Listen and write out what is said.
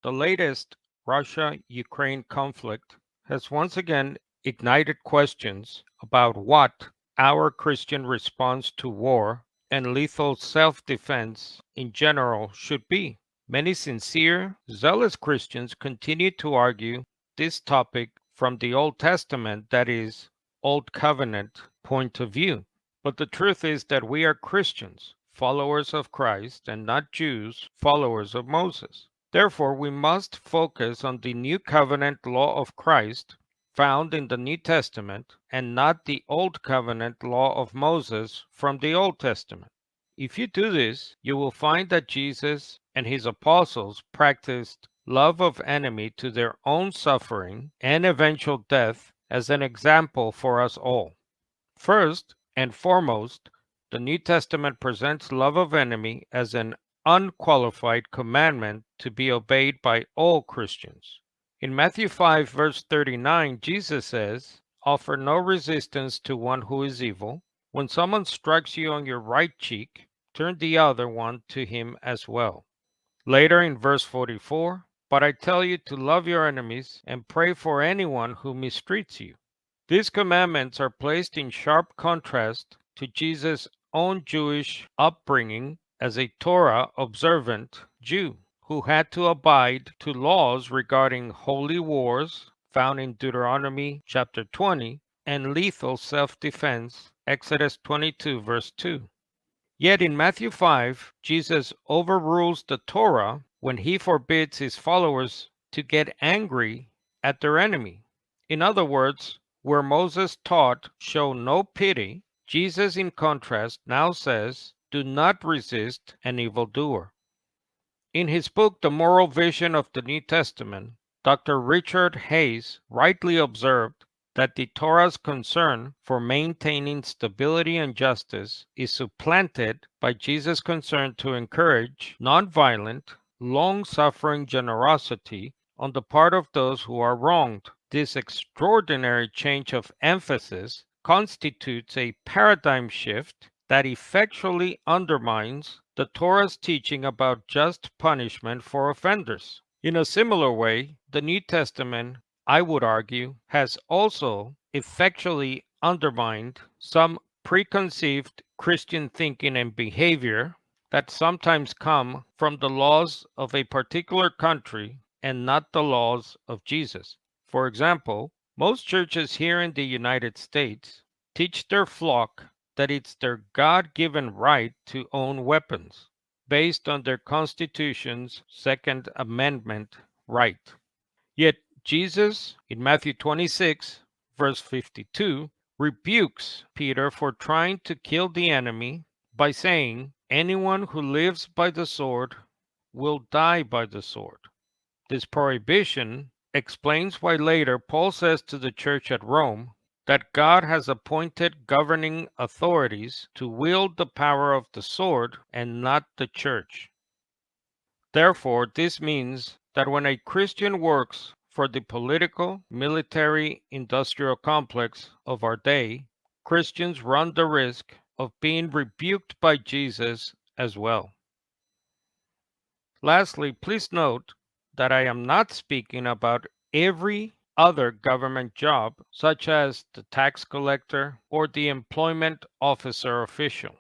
The latest Russia-Ukraine conflict has once again ignited questions about what our Christian response to war and lethal self-defense in general should be. Many sincere, zealous Christians continue to argue this topic from the Old Testament, that is, Old Covenant point of view. But the truth is that we are Christians, followers of Christ, and not Jews, followers of Moses. Therefore, we must focus on the New Covenant law of Christ found in the New Testament and not the Old Covenant law of Moses from the Old Testament. If you do this, you will find that Jesus and his apostles practiced love of enemy to their own suffering and eventual death as an example for us all. First and foremost, the New Testament presents love of enemy as an unqualified commandment to be obeyed by all Christians. In Matthew 5, verse 39, Jesus says, "Offer no resistance to one who is evil. When someone strikes you on your right cheek, turn the other one to him as well." Later in verse 44, "But I tell you to love your enemies and pray for anyone who mistreats you." These commandments are placed in sharp contrast to Jesus' own Jewish upbringing as a Torah observant Jew who had to abide to laws regarding holy wars found in Deuteronomy chapter 20 and lethal self-defense Exodus 22 verse 2. Yet in Matthew 5, Jesus overrules the Torah when he forbids his followers to get angry at their enemy. In other words, where Moses taught, "Show no pity," Jesus, in contrast, now says, "Do not resist an evildoer." In his book, The Moral Vision of the New Testament, Dr. Richard Hayes rightly observed that the Torah's concern for maintaining stability and justice is supplanted by Jesus' concern to encourage nonviolent, long-suffering generosity on the part of those who are wronged. This extraordinary change of emphasis constitutes a paradigm shift that effectually undermines the Torah's teaching about just punishment for offenders. In a similar way, the New Testament, I would argue, has also effectually undermined some preconceived Christian thinking and behavior that sometimes come from the laws of a particular country and not the laws of Jesus. For example, most churches here in the United States teach their flock that it's their God-given right to own weapons, based on their Constitution's Second Amendment right. Yet Jesus, in Matthew 26, verse 52, rebukes Peter for trying to kill the enemy by saying, "Anyone who lives by the sword will die by the sword." This prohibition explains why later Paul says to the church at Rome that God has appointed governing authorities to wield the power of the sword and not the church. Therefore, this means that when a Christian works for the political, military, industrial complex of our day, Christians run the risk of being rebuked by Jesus as well. Lastly, please note that I am not speaking about every other government job, such as the tax collector or the employment officer official.